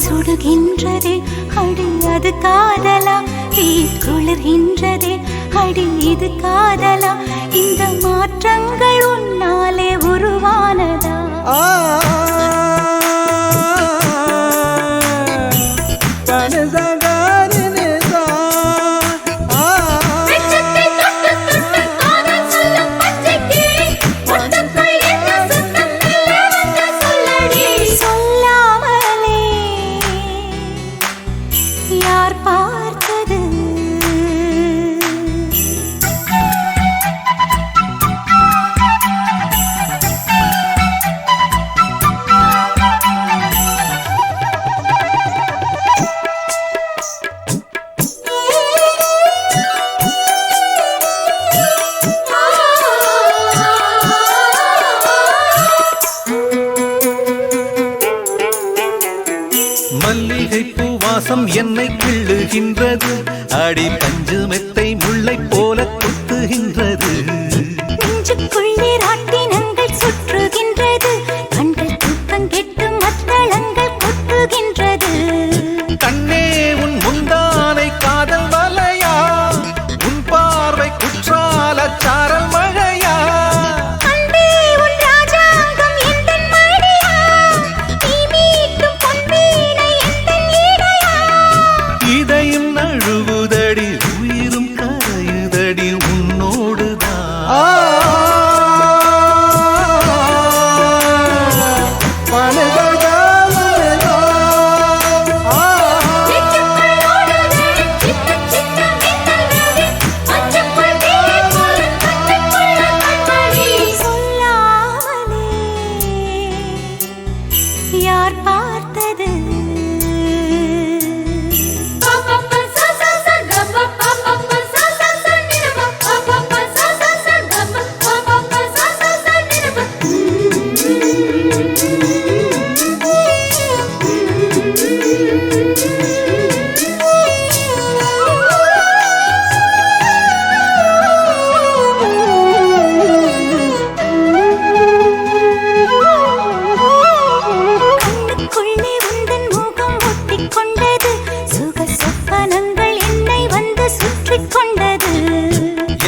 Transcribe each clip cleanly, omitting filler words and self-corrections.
சுடுகின்றதே அடி அது காதலா, குளிர்கின்றதே அடி இது காதலா, இந்த மாற்றங்கள் உன்னாலே உருவானதா? வாசம் என்னை கிள்ளுகின்றது, அடி பஞ்சு மெத்தை முல்லை போல குத்துகின்றது. நெஞ்சுக்குள்ளே ராட்டினங்கள் சுற்றுகின்றது, கண்கள் தூக்கம் கெட்டு மத்தளங்கள் கொட்டுகின்றது. கண்ணே உன் முந்தானை காதல் வலையா, உன் பார்வை குற்றால சாரல் மழையா. இதயம் நழுவுதடி, உயிரும் கரையுதடி உன்னோடுதான். யார் பார்த்தது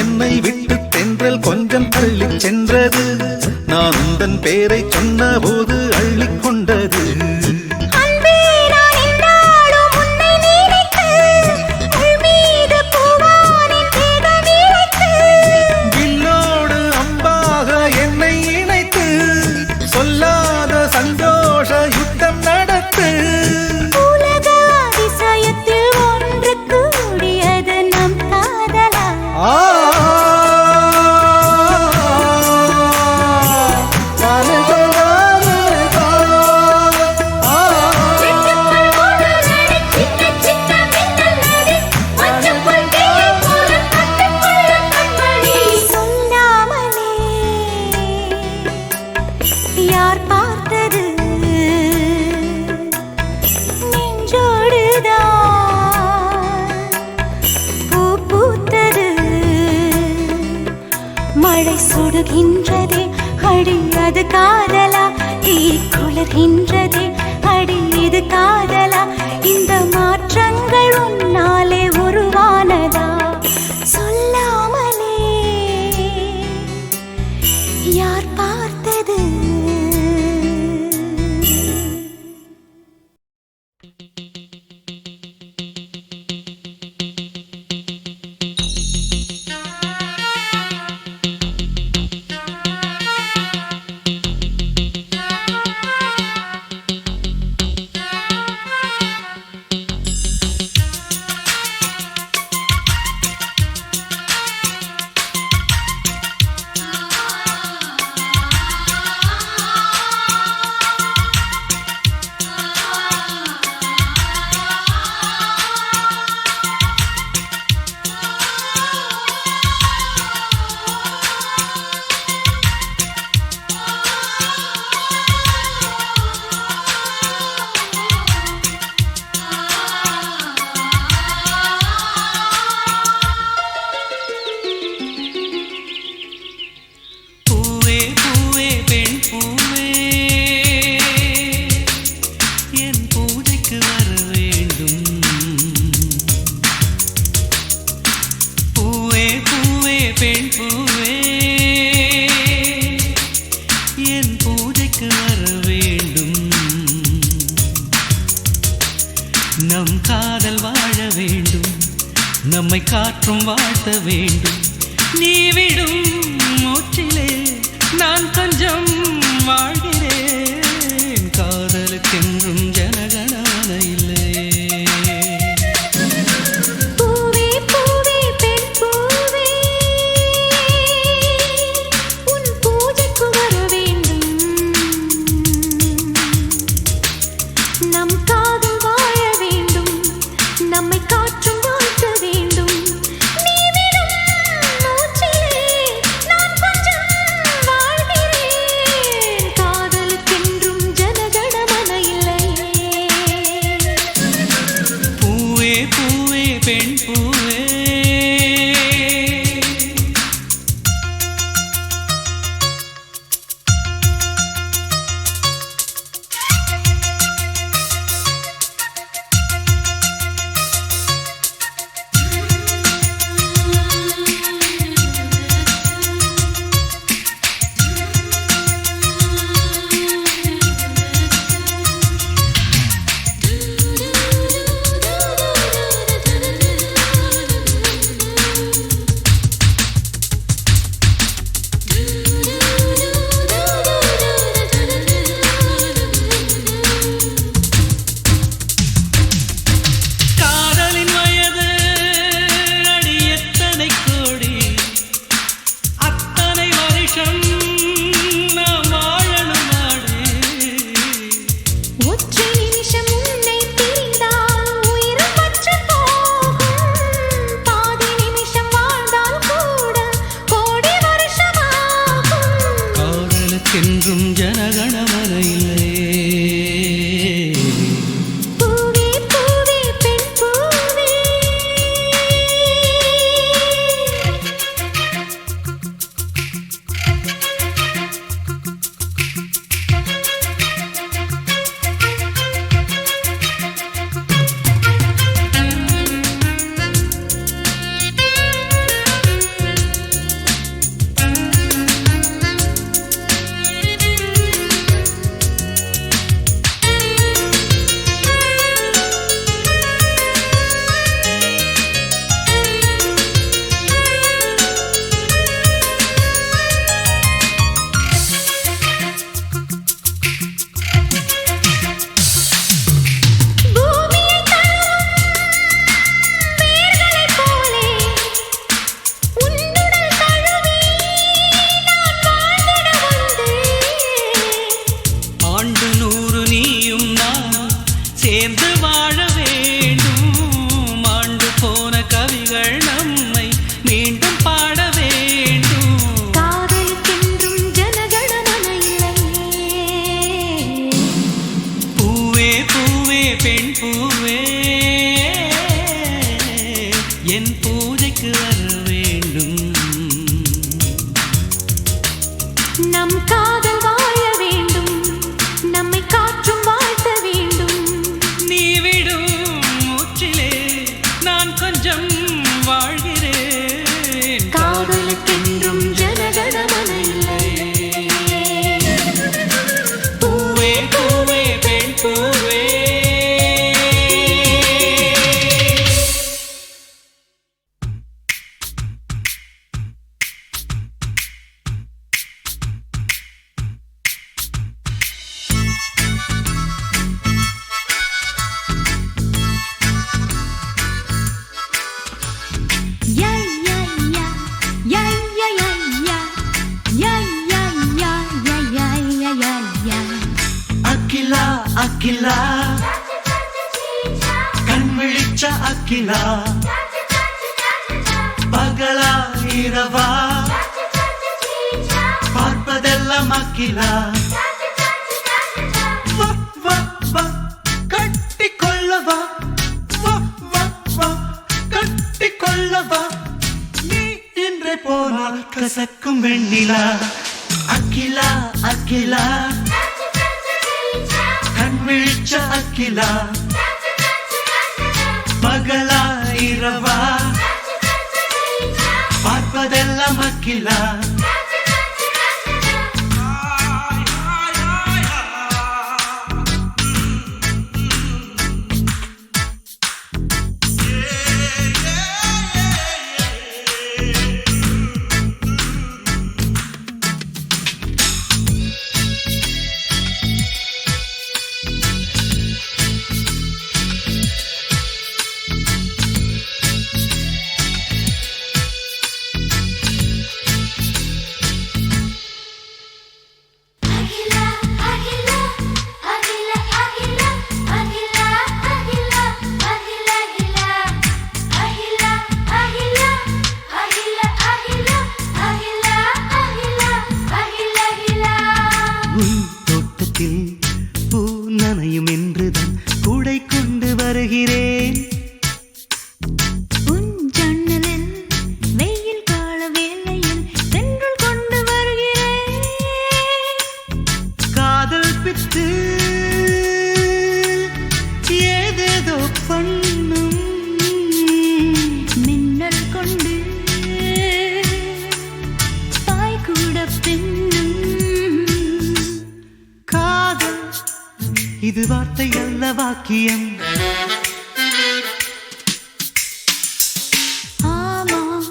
என்னை விட்டு தென்றல் கொஞ்சம் தள்ளி சென்றது, நான் உந்தன் பேரை சொன்ன போது அள்ளிக்கொண்டது. வில்லோடு அம்பாக என்னை இணைத்து, சொல்லாத சந்தோஷ யுத்தம் நடத்து. யார் பார்த்தது நெஞ்சோடுதான் பூ பூத்தது. மழை சுடுகின்றதே அடி அது காதலா, தீ குளிர்கின்றதே அடி இது காதலா. இந்த மாற்றங்கள் உன்னாலே உருவானதா, சொல்லாமலே யார் பார்த்தது. நம் காதல் வாழ வேண்டும், நம்மை காற்றும் வாழ்த்த வேண்டும். நீ விடும் மூச்சிலே நான் கொஞ்சம் வாழ்கிறேன், காதலுக்கென்றும் ஜனகணான இல்லை. காதல் 100 100 நீயும் நானும் சேர்ந்து வாழ வேண்டும். ஆண்டு போன கவிகள் நம்மை மீண்டும் பாட வேண்டும். காதலுக்கென்றும் ஜனகணமன இல்லையே. பூவே பூவே பெண் பூவே என் பூஜைக்கு வர வேண்டும். நம் காதல் வாழ வேண்டும், நம்மை காற்றும் வாழ்த்த வேண்டும். நீ விடும் மூச்சிலே நான் கொஞ்சம் வாழ்கிறேன். காதலுக்கென்றும் ஜனகணமன இல்லையே. பூவே பூவே பெண் பூவே. அகிலா அகிலா கண்விழிச்ச அகிலா பகலா இரவா பார்ப்பதெல்லாம் அகிலா வா வா வா கட்டி கொள்ளவா வா வா வா கட்டி கொள்ளவா நீ இன்றே போனால் கசக்கும் வெண்ணிலா அகிலா அகிலா கண்விழிச்ச அகிலா பகலா இரவா பார்ப்பதெல்லாம் அகிலா பூ நனையும் என்றுதான் கூடை கொண்டு வருகிறேன். உன் ஜன்னலில் வெயில் கால வேளையில் தென்றல் கொண்டு வருகிறேன். காதல் பித்து ஏதேதோ பண்ணும் மின்னல் கொண்டு தாய் கூட பின்னும். காதல் இது வார்த்தை அல்ல வாக்கியம். ஆமாம்,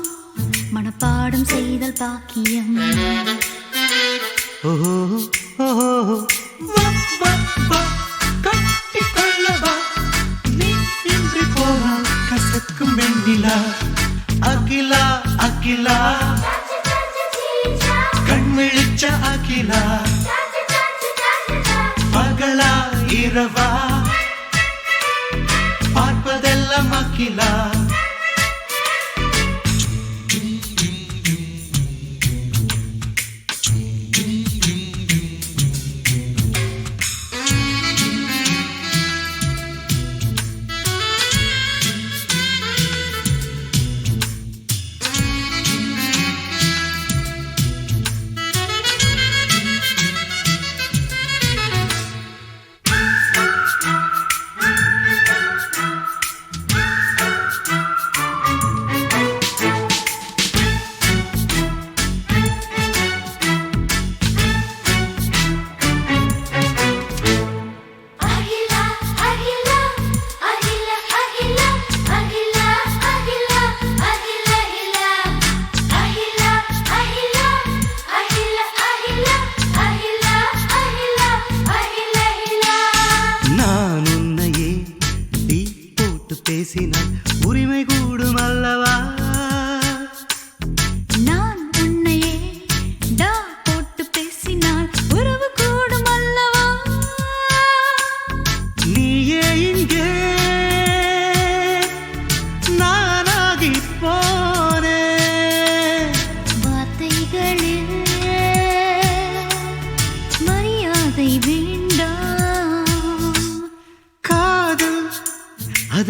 மனப்பாடம் செய்தல் பாக்கியம். ஓஹோ ஓஹோ வா வா வா கட்டி கொள்ளவா நீ இன்றி போனால் கசக்கும் வெண்ணிலா அகிலா அகிலா கண்விழிச்ச அகிலா பகலா இரவா பார்ப்பதெல்லாம் அகிலா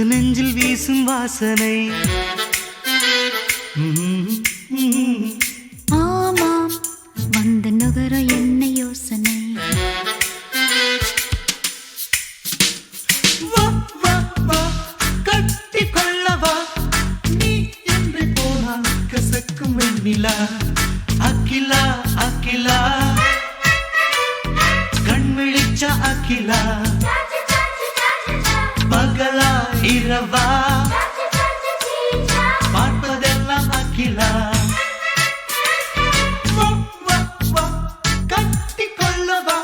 அது நெஞ்சில் வீசும் வாசனை. ஆமாம் வந்த நகர என்ன யோசனை. வா வா வா கட்டி கொள்ளவா, நீ என்று போனால் கசக்கும் வெண்ணிலா. அகிலா அகிலா கண்விழிச்ச அகிலா, பகலா இரவா பார்ப்பதெல்லாம் அகிலா. வா வா வா கட்டி கொள்ளவா,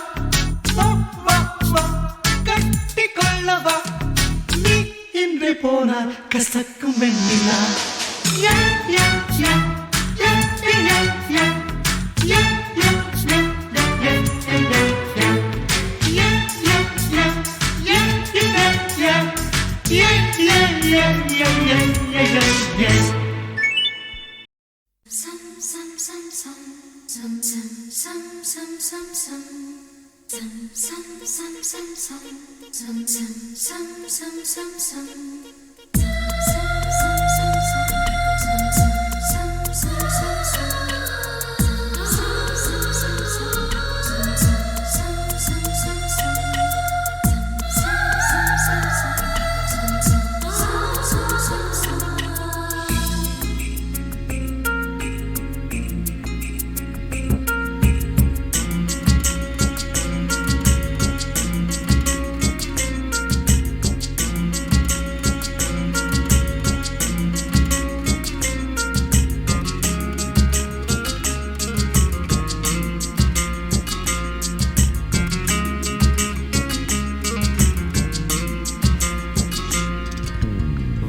வா வா வா கட்டி கொள்ளவா, நீ இன்று போனால் கசக்கும் வெண்ணிலா. யா யா யா யா யா யா யா யா யா யா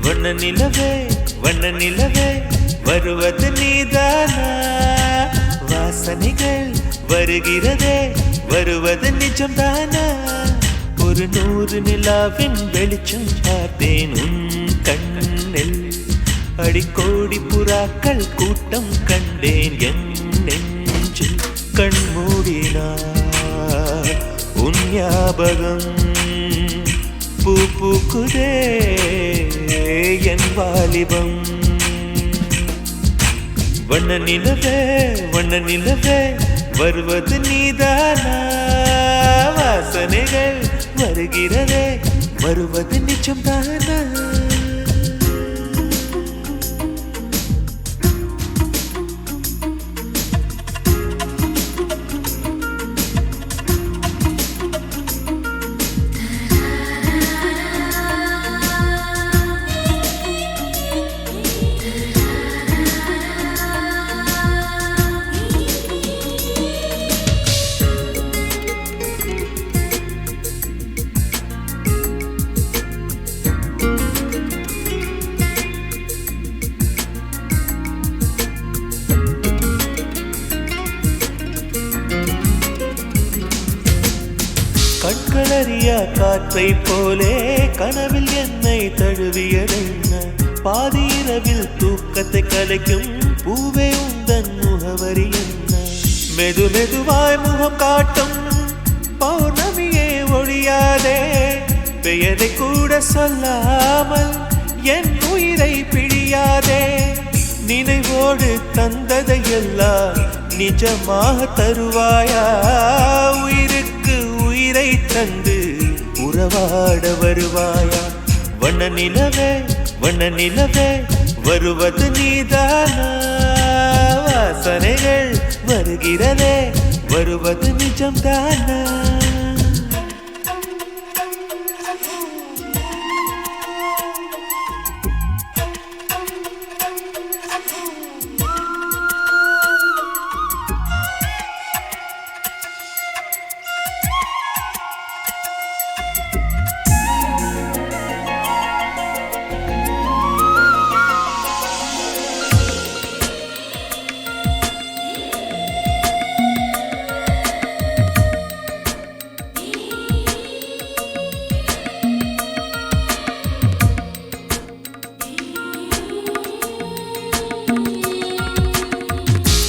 வண்ண நிலவே வண்ண நிலவே வருவது நீதானா, வாசனைகள் வருகிறதே வருவது நிஜம்தானா. ஒரு 100 நிலாவின் வெளிச்சம் பார்த்தேன் உன் கண்ணில், அடிக்கோடி புறாக்கள் கூட்டம் கண்டேன் என் நெஞ்சில். கண் மூடினார் உன் ஞாபகம் பூ பூக்குதே என் வாலிபம். வண்ண நிலவே வருவது நீதானா, வாசனைகள் வருகிறதே வருவது நிஜம்தானா. கண்களறியா காற்றை போலே கனவில் என்னை தழுவியதென்ன, பாதி இரவில் தூக்கத்தை கலைக்கும் பூவே உந்தன் முகவரி என்ன. மெது மெதுவாய் முகம் காட்டும் பௌர்ணமியே ஒழியாதே, பெயரை கூட சொல்லாமல் என் உயிரை பிழியாதே. நினைவோடு தந்ததையெல்லாம் நிஜமாக தருவாயா, உயிருக்கு உயிரை தந்து உறவாட வருவாயா. வண்ண நிலவே வருவது நீதானா, வாசனைகள் வருகிறதே வருவது நிஜம்தானா.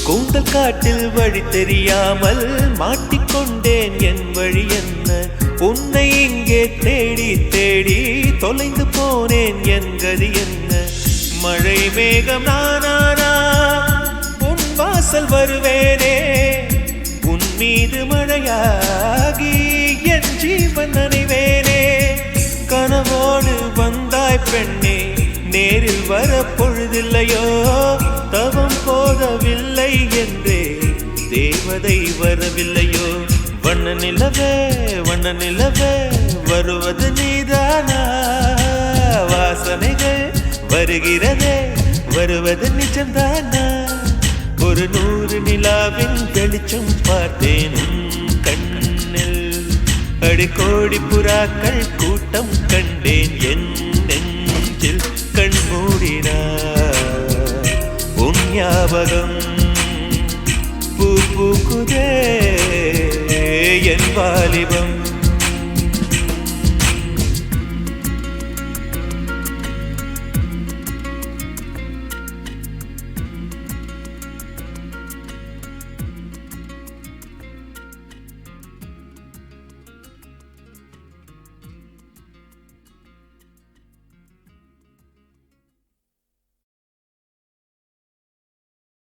கூந்தல் காட்டில் வழி தெரியாமல் மாட்டிக்கொண்டேன், என் வழி என்ன. உன்னை இங்கே தேடி தேடி தொலைந்து போனேன் என் கதி என்ன மழை மேகம் நானானா உன் வாசல் வருவேனே உன் மீது மழையாகி என் ஜீவன் நனைவேனே கனவோடு வந்தாய் பெண்ணே நேரில் வர பொழுதில்லையோ தவம் போதவில்லை என்றே தேவதை வரவில்லையோ வண்ண நிலவே வருவது நீதானா வாசனைகள் வருகிறதே வருவது நிஜம்தானா ஒரு 100 நிலாவின் வெளிச்சம் பார்த்தேன் கண்ணில் அடிக்கோடி புறாக்கள் கூட்டம் கண்டேன் என் நெஞ்சில் கண் மூடினார் உன் ஞாபகம் பூ பூக்குதே என் வாலிபம்